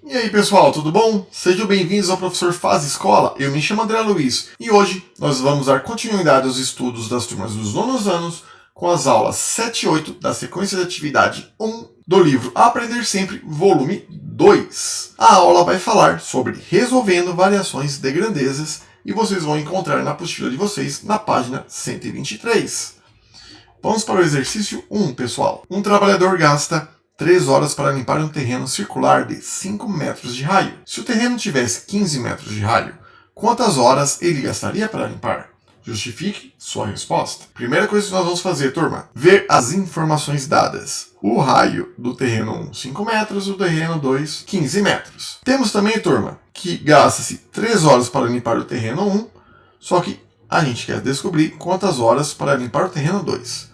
E aí pessoal, tudo bom? Sejam bem-vindos ao Professor Faz Escola, eu me chamo André Luiz e hoje nós vamos dar continuidade aos estudos das turmas dos nonos anos com as aulas 7 e 8 da sequência de atividade 1 do livro Aprender Sempre, volume 2. A aula vai falar sobre resolvendo variações de grandezas e vocês vão encontrar na apostila de vocês na página 123. Vamos para o exercício 1, pessoal. Um trabalhador gasta 3 horas para limpar um terreno circular de 5 metros de raio. Se o terreno tivesse 15 metros de raio, quantas horas ele gastaria para limpar? Justifique sua resposta. Primeira coisa que nós vamos fazer, turma, ver as informações dadas. O raio do terreno 1, 5 metros, o terreno 2, 15 metros. Temos também, turma, que gasta-se 3 horas para limpar o terreno 1, só que a gente quer descobrir quantas horas para limpar o terreno 2.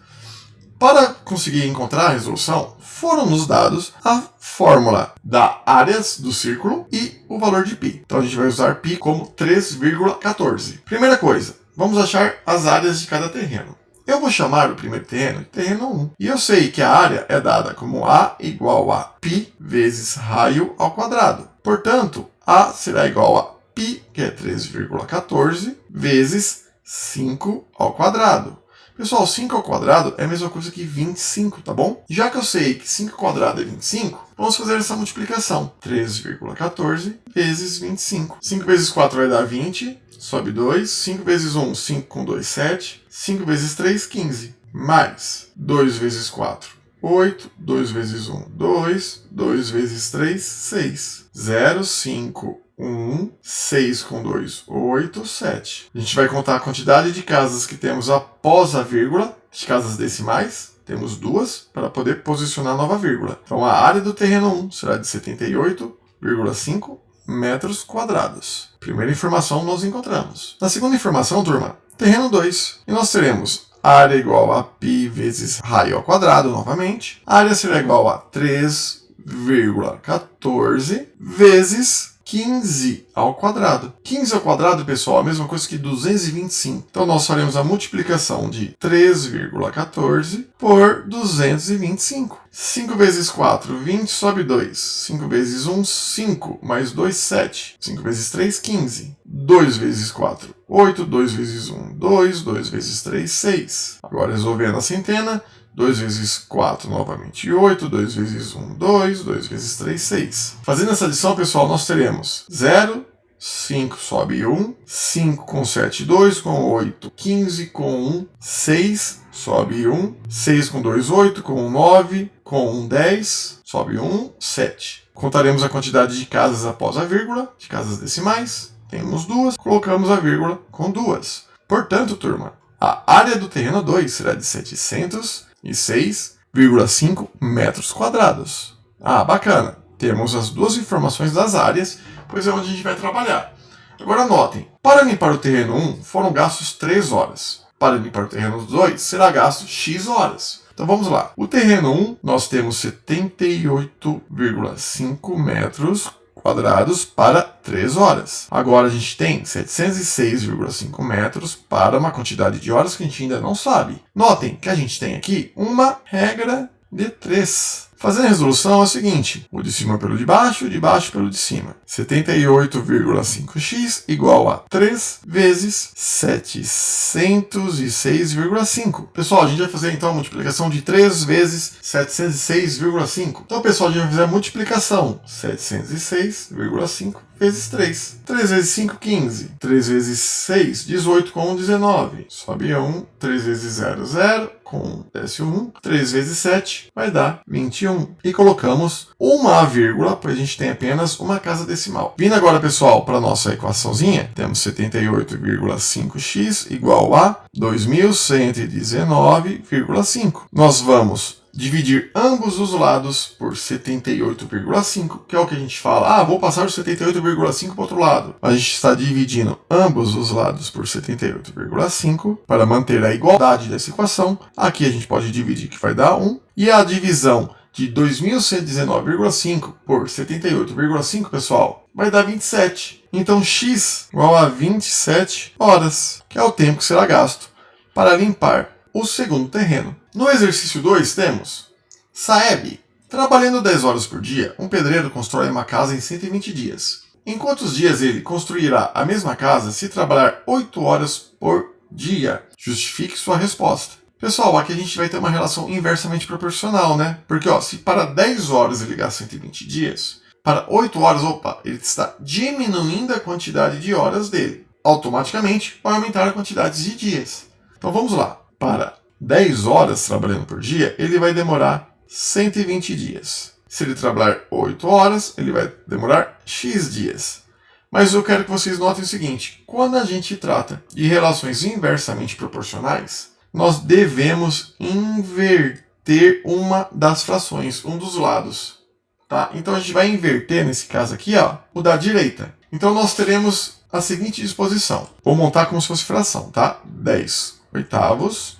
Para conseguir encontrar a resolução, foram nos dados a fórmula da área do círculo e o valor de π. Então a gente vai usar π como 3,14. Primeira coisa, vamos achar as áreas de cada terreno. Eu vou chamar o primeiro terreno de terreno 1. E eu sei que a área é dada como A igual a π vezes raio ao quadrado. Portanto, A será igual a π, que é 3,14, vezes 5 ao quadrado. Pessoal, 5 ao quadrado é a mesma coisa que 25, tá bom? Já que eu sei que 5 ao quadrado é 25, vamos fazer essa multiplicação. 3,14 vezes 25. 5 vezes 4 vai dar 20, sobe 2. 5 vezes 1, 5 com 2, 7. 5 vezes 3, 15. Mais 2 vezes 4, 8. 2 vezes 1, 2. 2 vezes 3, 6. 0, 5, 1, 6 com 2, 8, 7. A gente vai contar a quantidade de casas que temos após a vírgula, de casas decimais. Temos 2 para poder posicionar a nova vírgula. Então a área do terreno 1 será de 78,5 metros quadrados. Primeira informação nós encontramos. Na segunda informação, turma, terreno 2. E nós teremos área igual a π vezes raio ao quadrado, novamente. A área será igual a 3,14 vezes 15 ao quadrado. 15 ao quadrado, pessoal, é a mesma coisa que 225. Então, nós faremos a multiplicação de 3,14 por 225. 5 vezes 4, 20, sobe 2. 5 vezes 1, 5. Mais 2, 7. 5 vezes 3, 15. 2 vezes 4, 8. 2 vezes 1, 2. 2 vezes 3, 6. Agora, resolvendo a centena, 2 vezes 4, novamente 8, 2 vezes 1, 2, 2 vezes 3, 6. Fazendo essa adição, pessoal, nós teremos 0, 5 sobe 1, 5 com 7, 2, com 8, 15, com 1, 6, sobe 1, 6 com 2, 8, com 1, 9, com 1, 10, sobe 1, 7. Contaremos a quantidade de casas após a vírgula, de casas decimais, temos 2, colocamos a vírgula com 2. Portanto, turma, a área do terreno 2 será de 706,5 metros quadrados. Ah, bacana! Temos as duas informações das áreas, pois é onde a gente vai trabalhar. Agora notem, para limpar o terreno 1 foram gastos 3 horas. Para limpar o terreno 2 será gasto X horas. Então vamos lá. O terreno 1 nós temos 78,5 metros quadrados para 3 horas. Agora a gente tem 706,5 metros para uma quantidade de horas que a gente ainda não sabe. Notem que a gente tem aqui uma regra de 3. Fazendo a resolução é o seguinte, o de cima pelo de baixo pelo de cima. 78,5x igual a 3 vezes 706,5. Pessoal, a gente vai fazer então a multiplicação de 3 vezes 706,5. Então, pessoal, a gente vai fazer a multiplicação. 706,5 vezes 3. 3 vezes 5, 15. 3 vezes 6, 18 com 1, 19. Sobe 1. 3 vezes 0, 0. Com 1, desce 1. 3 vezes 7 vai dar 21. E colocamos uma vírgula, pois a gente tem apenas uma casa decimal. Vindo agora, pessoal, para a nossa equaçãozinha, temos 78,5x igual a 2119,5. Nós vamos dividir ambos os lados por 78,5, que é o que a gente fala. Ah, vou passar o 78,5 para o outro lado. A gente está dividindo ambos os lados por 78,5 para manter a igualdade dessa equação. Aqui a gente pode dividir, que vai dar 1. E a divisão de 2.119,5 por 78,5, pessoal, vai dar 27. Então, x igual a 27 horas, que é o tempo que será gasto para limpar o segundo terreno. No exercício 2 temos Saeb Trabalhando 10 horas por dia, um pedreiro constrói uma casa em 120 dias. Em quantos dias ele construirá a mesma casa se trabalhar 8 horas por dia? Justifique sua resposta. Pessoal, aqui a gente vai ter uma relação inversamente proporcional, né? Porque se para 10 horas ele gasta 120 dias, para 8 horas, ele está diminuindo a quantidade de horas dele. Automaticamente vai aumentar a quantidade de dias. Então vamos lá. Para 10 horas trabalhando por dia, ele vai demorar 120 dias. Se ele trabalhar 8 horas, ele vai demorar X dias. Mas eu quero que vocês notem o seguinte: quando a gente trata de relações inversamente proporcionais, nós devemos inverter uma das frações, um dos lados. Tá? Então a gente vai inverter, nesse caso aqui, o da direita. Então nós teremos a seguinte disposição. Vou montar como se fosse fração, tá? 10 oitavos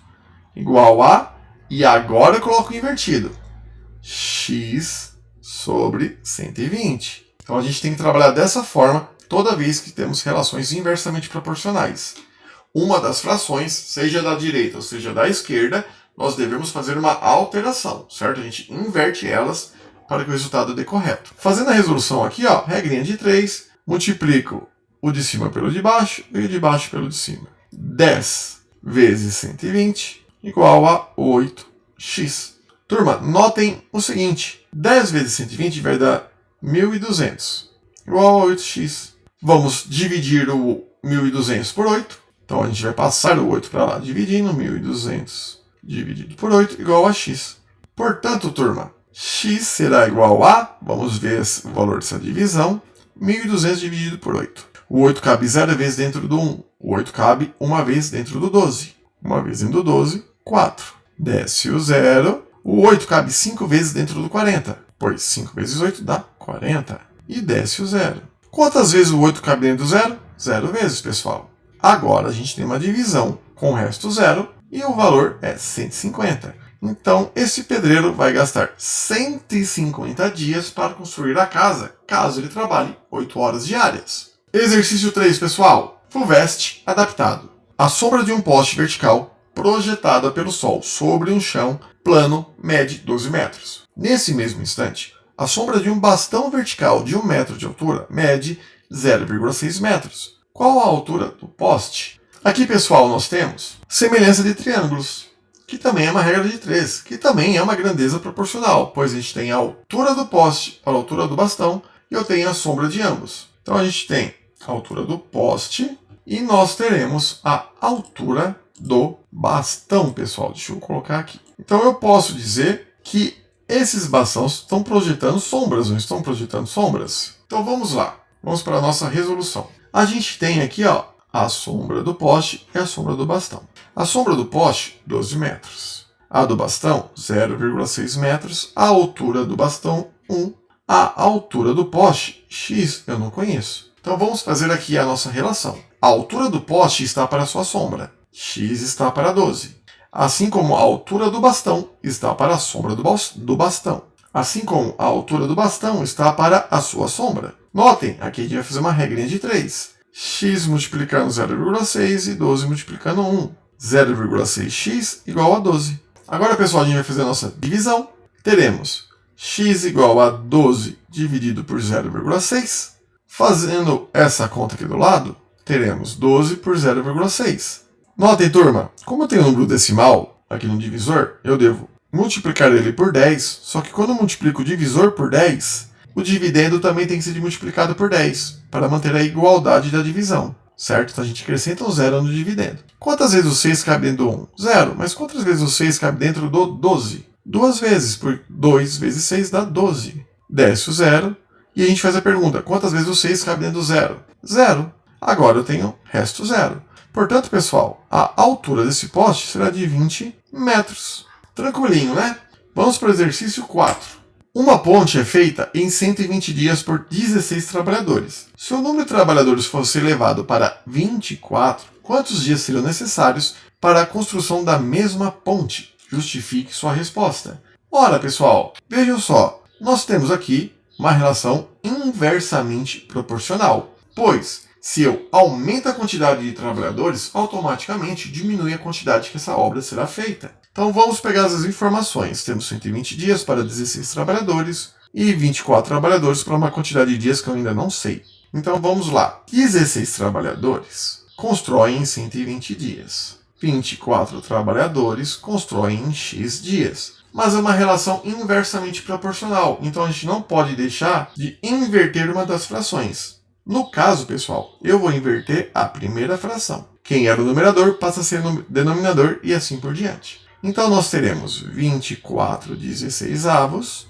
igual a, e agora eu coloco invertido, x sobre 120. Então a gente tem que trabalhar dessa forma toda vez que temos relações inversamente proporcionais. Uma das frações, seja da direita ou seja da esquerda, nós devemos fazer uma alteração, certo? A gente inverte elas para que o resultado dê correto. Fazendo a resolução aqui, regrinha de 3, multiplico o de cima pelo de baixo e o de baixo pelo de cima. 10 vezes 120 igual a 8x. Turma, notem o seguinte: 10 vezes 120 vai dar 1.200, igual a 8x. Vamos dividir o 1.200 por 8. Então a gente vai passar o 8 para lá, dividindo 1.200 dividido por 8 igual a x. Portanto, turma, x será igual a, vamos ver o valor dessa divisão, 1.200 dividido por 8. O 8 cabe 0 vezes dentro do 1. O 8 cabe uma vez dentro do 12. Uma vez dentro do 12, 4. Desce o 0. O 8 cabe 5 vezes dentro do 40, pois 5 vezes 8 dá 40. E desce o 0. Quantas vezes o 8 cabe dentro do 0? 0 vezes, pessoal. Agora a gente tem uma divisão com o resto 0 e o valor é 150. Então, esse pedreiro vai gastar 150 dias para construir a casa, caso ele trabalhe 8 horas diárias. Exercício 3, pessoal. FUVEST adaptado. A sombra de um poste vertical projetada pelo sol sobre um chão plano mede 12 metros. Nesse mesmo instante, a sombra de um bastão vertical de 1 metro de altura mede 0,6 metros. Qual a altura do poste? Aqui, pessoal, nós temos semelhança de triângulos, que também é uma regra de 3, que também é uma grandeza proporcional, pois a gente tem a altura do poste para a altura do bastão e eu tenho a sombra de ambos. Então a gente tem a altura do poste e nós teremos a altura do bastão, pessoal. Deixa eu colocar aqui. Então eu posso dizer que esses bastões estão projetando sombras, não estão projetando sombras? Então vamos lá. Vamos para a nossa resolução. A gente tem aqui a sombra do poste e a sombra do bastão. A sombra do poste, 12 metros. A do bastão, 0,6 metros. A altura do bastão, 1. A altura do poste, x, eu não conheço. Então vamos fazer aqui a nossa relação. A altura do poste está para a sua sombra. X está para 12. Assim como a altura do bastão está para a sombra do bastão. Assim como a altura do bastão está para a sua sombra. Notem, aqui a gente vai fazer uma regrinha de 3. X multiplicando 0,6 e 12 multiplicando 1. 0,6x igual a 12. Agora, pessoal, a gente vai fazer a nossa divisão. Teremos x igual a 12 dividido por 0,6. Fazendo essa conta aqui do lado, teremos 12 por 0,6. Notem, turma, como eu tenho um número decimal aqui no divisor, eu devo multiplicar ele por 10, só que quando eu multiplico o divisor por 10, o dividendo também tem que ser multiplicado por 10, para manter a igualdade da divisão, certo? Então a gente acrescenta um 0 no dividendo. Quantas vezes o 6 cabe dentro do 1? 0. Mas quantas vezes o 6 cabe dentro do 12? 2 vezes, por 2 vezes 6 dá 12. Desce o 0, e a gente faz a pergunta, quantas vezes o 6 cabe dentro do 0? 0. Agora eu tenho resto 0. Portanto, pessoal, a altura desse poste será de 20 metros. Tranquilinho, né? Vamos para o exercício 4. Uma ponte é feita em 120 dias por 16 trabalhadores. Se o número de trabalhadores fosse elevado para 24, quantos dias seriam necessários para a construção da mesma ponte? Justifique sua resposta. Ora, pessoal, vejam só. Nós temos aqui uma relação inversamente proporcional, pois se eu aumento a quantidade de trabalhadores, automaticamente diminui a quantidade que essa obra será feita. Então vamos pegar as informações. Temos 120 dias para 16 trabalhadores e 24 trabalhadores para uma quantidade de dias que eu ainda não sei. Então vamos lá. 16 trabalhadores constroem em 120 dias. 24 trabalhadores constroem em X dias. Mas é uma relação inversamente proporcional, então a gente não pode deixar de inverter uma das frações. No caso, pessoal, eu vou inverter a primeira fração. Quem era o numerador passa a ser o denominador e assim por diante. Então nós teremos 24 16avos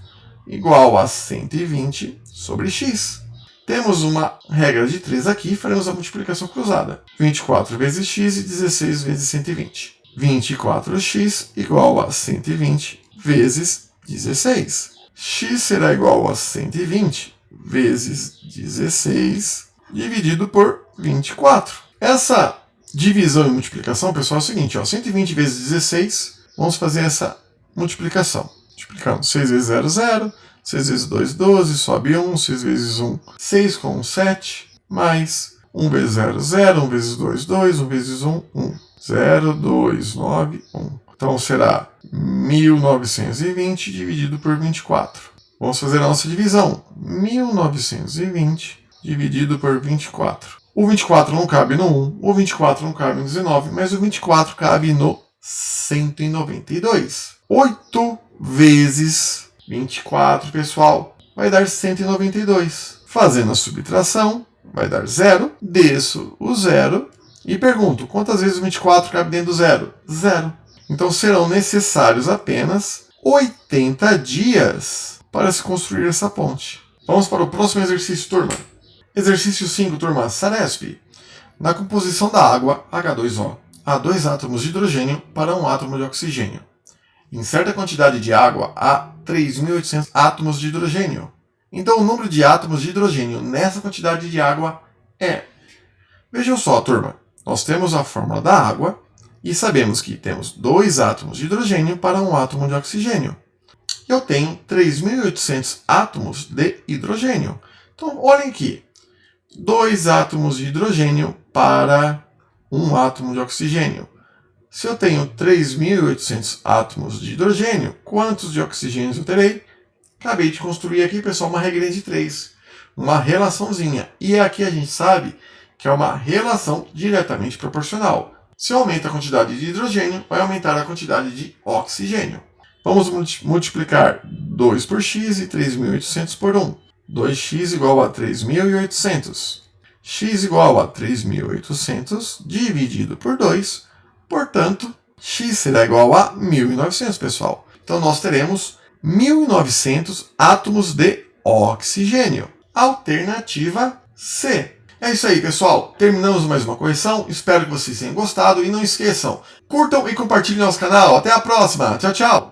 igual a 120 sobre x. Temos uma regra de 3 aqui, faremos a multiplicação cruzada. 24 vezes x e 16 vezes 120. 24x igual a 120 vezes 16. X será igual a 120 vezes 16 dividido por 24. Essa divisão e multiplicação, pessoal, é o seguinte, 120 vezes 16, vamos fazer essa multiplicação. Multiplicando 6 vezes 0, 0, 6 vezes 2, 12, sobe 1, 6 vezes 1, 6 com 1, 7, mais 1 vezes 0, 0, 1 vezes 2, 2, 1 vezes 1, 1. 0, 2, 9, 1. Então será 1920 dividido por 24. Vamos fazer a nossa divisão. 1920 dividido por 24. O 24 não cabe no 1, o 24 não cabe no 19, mas o 24 cabe no 192. 8 vezes 24, pessoal, vai dar 192. Fazendo a subtração, vai dar 0. Desço o 0. E pergunto, quantas vezes o 24 cabe dentro do 0? 0. Então serão necessários apenas 80 dias para se construir essa ponte. Vamos para o próximo exercício, turma. Exercício 5, turma, Saresp. Na composição da água, H2O, há 2 átomos de hidrogênio para 1 átomo de oxigênio. Em certa quantidade de água, há 3.800 átomos de hidrogênio. Então o número de átomos de hidrogênio nessa quantidade de água é... Vejam só, turma. Nós temos a fórmula da água e sabemos que temos 2 átomos de hidrogênio para 1 átomo de oxigênio. Eu tenho 3.800 átomos de hidrogênio. Então, olhem aqui. 2 átomos de hidrogênio para 1 átomo de oxigênio. Se eu tenho 3.800 átomos de hidrogênio, quantos de oxigênio eu terei? Acabei de construir aqui, pessoal, uma regrinha de 3. Uma relaçãozinha. E aqui a gente sabe que é uma relação diretamente proporcional. Se aumenta a quantidade de hidrogênio, vai aumentar a quantidade de oxigênio. Vamos multiplicar 2 por x e 3.800 por 1. 2x igual a 3.800. X igual a 3.800 dividido por 2. Portanto, x será igual a 1.900, pessoal. Então nós teremos 1.900 átomos de oxigênio. Alternativa C. É isso aí, pessoal. Terminamos mais uma correção. Espero que vocês tenham gostado. E não esqueçam, curtam e compartilhem nosso canal. Até a próxima. Tchau, tchau.